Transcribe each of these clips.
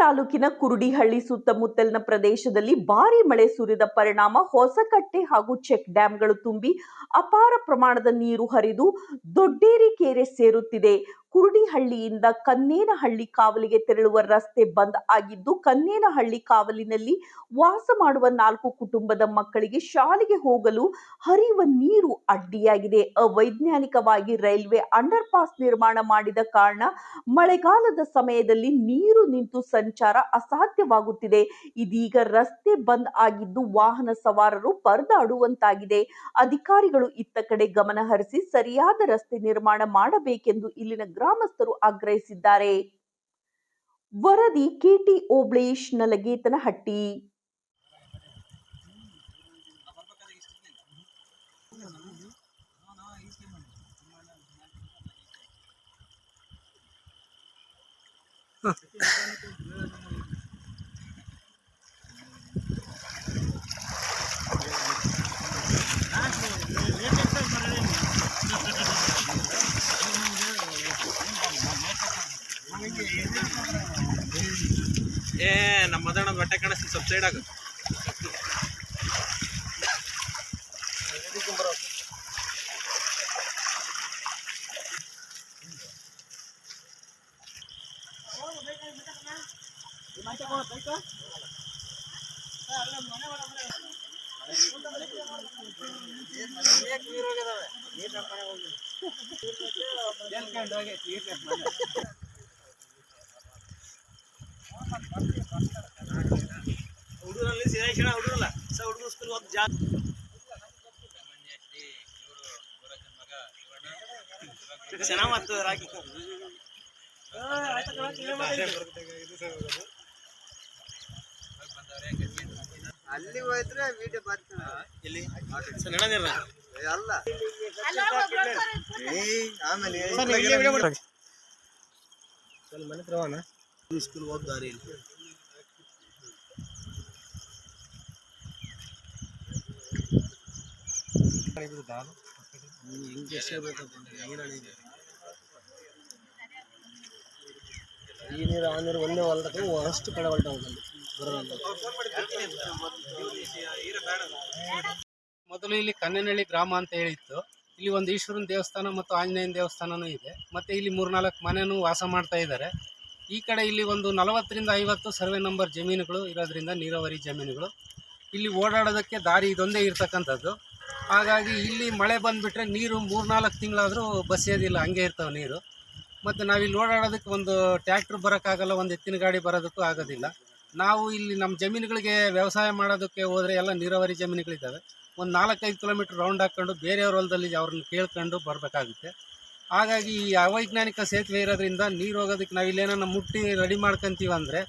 ತಾಲೂಕಿನ ಕುರುಡಿಹಳ್ಳಿ ಸುತ್ತಮುತ್ತಲಿನ ಪ್ರದೇಶದಲ್ಲಿ ಭಾರೀ ಮಳೆ ಸುರಿದ ಪರಿಣಾಮ ಹೊಸಕಟ್ಟೆ ಹಾಗೂ ಚೆಕ್ ಡ್ಯಾಂಗಳು ತುಂಬಿ ಅಪಾರ ಪ್ರಮಾಣದ ನೀರು ಹರಿದು ದೊಡ್ಡೇರಿ ಕೆರೆ ಸೇರುತ್ತಿದೆ. ಕುರುಡಿಹಳ್ಳಿಯಿಂದ ಕನ್ನೇನಹಳ್ಳಿ ಕಾವಲಿಗೆ ತೆರಳುವ ರಸ್ತೆ ಬಂದ್ ಆಗಿದ್ದು, ಕನ್ನೇನಹಳ್ಳಿ ಕಾವಲಿನಲ್ಲಿ ವಾಸ ಮಾಡುವ 4 ಕುಟುಂಬದ ಮಕ್ಕಳಿಗೆ ಶಾಲೆಗೆ ಹೋಗಲು ಹರಿಯುವ ನೀರು ಅಡ್ಡಿಯಾಗಿದೆ. ಅವೈಜ್ಞಾನಿಕವಾಗಿ ರೈಲ್ವೆ ಅಂಡರ್ ಪಾಸ್ ನಿರ್ಮಾಣ ಮಾಡಿದ ಕಾರಣ ಮಳೆಗಾಲದ ಸಮಯದಲ್ಲಿ ನೀರು ನಿಂತು ಸಂಚಾರ ಅಸಾಧ್ಯವಾಗುತ್ತಿದೆ. ಇದೀಗ ರಸ್ತೆ ಬಂದ್ ಆಗಿದ್ದು ವಾಹನ ಸವಾರರು ಪರದಾಡುವಂತಾಗಿದೆ. ಅಧಿಕಾರಿಗಳು ಇತ್ತ ಕಡೆ ಗಮನ ಹರಿಸಿ ಸರಿಯಾದ ರಸ್ತೆ ನಿರ್ಮಾಣ ಮಾಡಬೇಕೆಂದು ಇಲ್ಲಿನ ಗ್ರಾಮಸ್ಥರು ಆಗ್ರಹಿಸಿದ್ದಾರೆ. ವರದಿ ಕೆಟಿ ಓಬ್ಳೇಶ್, ನಲಗೇತನಹಟ್ಟಿ. ನಮ್ಮ ಮದಣ್ಣ ಬಟ್ಟೆ ಕಾಣಿಸ್ತಿ ಸಬ್ಸೈಡ್ ಆಗ ಹುಡುಗರಲ್ಲಿ ಸೇರಿಸಣ ಹುಡುಗರಲ್ಲ ಸ ಹುಡುಗರು ಸ್ಕೂಲ್ ಹೋಗಿ ಜಾ ಚೆನ್ನಾಗಿ ಮಾಡ್ತದೆ ರಾಕಿ ಅಲ್ಲಿ ಹೋಯ್ತ್ರೆ ವಿಡಿಯೋ ಬರ್ತಾನೆ ಇಲ್ಲಿ ನೆನದಿರ ಅಲ್ಲ ಆಮೇಲೆ ಮನೆ ಪ್ರವಾನ ಸ್ಕೂಲ್ ಹೋದ ದಾರಿ ಇಲ್ಲಿ ಈ ನೀರು ಆ ನೀರು ಒಂದೇ ಹೊಲ್ದಾಗ ಅಷ್ಟು ಕಡೆ ಹೊಲ್ಟ ಮೊದಲು ಇಲ್ಲಿ ಕನ್ನೇನಹಳ್ಳಿ ಗ್ರಾಮ ಅಂತ ಹೇಳಿತ್ತು. ಇಲ್ಲಿ ಒಂದು ಈಶ್ವರನ ದೇವಸ್ಥಾನ ಮತ್ತು ಆಂಜನೇಯನ ದೇವಸ್ಥಾನನೂ ಇದೆ. ಮತ್ತು ಇಲ್ಲಿ 3-4 ಮನೆಯೂ ವಾಸ ಮಾಡ್ತಾ ಇದ್ದಾರೆ. ಈ ಕಡೆ ಇಲ್ಲಿ ಒಂದು 40ರಿಂದ 50 ಸರ್ವೆ ನಂಬರ್ ಜಮೀನುಗಳು ಇರೋದ್ರಿಂದ ನೀರಾವರಿ ಜಮೀನುಗಳು ಇಲ್ಲಿ ಓಡಾಡೋದಕ್ಕೆ ದಾರಿ ಇದೊಂದೇ ಇರ್ತಕ್ಕಂಥದ್ದು. ಹಾಗಾಗಿ ಇಲ್ಲಿ ಮಳೆ ಬಂದುಬಿಟ್ರೆ ನೀರು 3-4 ತಿಂಗಳಾದರೂ ಬಸಿಯೋದಿಲ್ಲ, ಹಂಗೆ ಇರ್ತವೆ ನೀರು. ಮತ್ತು ನಾವಿಲ್ಲಿ ಓಡಾಡೋದಕ್ಕೆ ಒಂದು ಟ್ಯಾಕ್ಟ್ರ್ ಬರೋಕ್ಕಾಗಲ್ಲ, ಒಂದು ಎತ್ತಿನ ಗಾಡಿ ಬರೋದಕ್ಕೂ ಆಗೋದಿಲ್ಲ. ನಾವು ಇಲ್ಲಿ ನಮ್ಮ ಜಮೀನುಗಳಿಗೆ ವ್ಯವಸಾಯ ಮಾಡೋದಕ್ಕೆ ಹೋದರೆ ಎಲ್ಲ ನೀರಾವರಿ ಜಮೀನುಗಳಿದ್ದಾವೆ. ಒಂದು 4-5 ಕಿಲೋಮೀಟ್ರ್ ರೌಂಡ್ ಹಾಕ್ಕೊಂಡು ಬೇರೆಯವ್ರ ಹೊಲದಲ್ಲಿ ಅವ್ರನ್ನ ಕೇಳ್ಕೊಂಡು ಬರಬೇಕಾಗುತ್ತೆ. ಹಾಗಾಗಿ ಈ ಅವೈಜ್ಞಾನಿಕ ಸೇತುವೆ ಇರೋದ್ರಿಂದ ನೀರು ಹೋಗೋದಕ್ಕೆ ನಾವಿಲ್ಲೇನೋ ಮುಟ್ಟಿ ರೆಡಿ ಮಾಡ್ಕೊತೀವಿ ಅಂದರೆ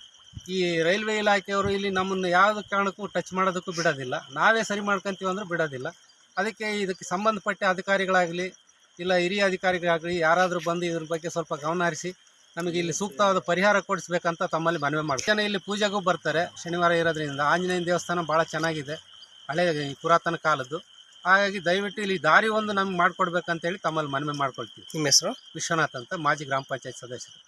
ಈ ರೈಲ್ವೆ ಇಲಾಖೆಯವರು ಇಲ್ಲಿ ನಮ್ಮನ್ನು ಯಾವುದೇ ಕಾರಣಕ್ಕೂ ಟಚ್ ಮಾಡೋದಕ್ಕೂ ಬಿಡೋದಿಲ್ಲ. ನಾವೇ ಸರಿ ಮಾಡ್ಕೊತೀವಿ ಅಂದ್ರೆ ಬಿಡೋದಿಲ್ಲ. ಅದಕ್ಕೆ ಇದಕ್ಕೆ ಸಂಬಂಧಪಟ್ಟ ಅಧಿಕಾರಿಗಳಾಗಲಿ ಇಲ್ಲ ಹಿರಿಯ ಅಧಿಕಾರಿಗಳಾಗಲಿ ಯಾರಾದರೂ ಬಂದು ಇದ್ರ ಬಗ್ಗೆ ಸ್ವಲ್ಪ ಗಮನ ಹರಿಸಿ ನಮಗೆ ಇಲ್ಲಿ ಸೂಕ್ತವಾದ ಪರಿಹಾರ ಕೊಡಿಸ್ಬೇಕಂತ ತಮ್ಮಲ್ಲಿ ಮನವಿ ಮಾಡ್ತಾರೆ. ಇಲ್ಲಿ ಪೂಜೆಗೂ ಬರ್ತಾರೆ ಶನಿವಾರ ಇರೋದ್ರಿಂದ. ಆಂಜನೇಯನ ದೇವಸ್ಥಾನ ಭಾಳ ಚೆನ್ನಾಗಿದೆ, ಹಳೆ ಪುರಾತನ ಕಾಲದ್ದು. ಹಾಗಾಗಿ ದಯವಿಟ್ಟು ಇಲ್ಲಿ ದಾರಿ ಒಂದು ನಮ್ಗೆ ಮಾಡಿಕೊಡ್ಬೇಕಂತೇಳಿ ತಮ್ಮಲ್ಲಿ ಮನವಿ ಮಾಡ್ಕೊಳ್ತೀವಿ. ನಿಮ್ಮ ಹೆಸರು? ವಿಶ್ವನಾಥ್ ಅಂತ, ಮಾಜಿ ಗ್ರಾಮ ಪಂಚಾಯತ್ ಸದಸ್ಯರು.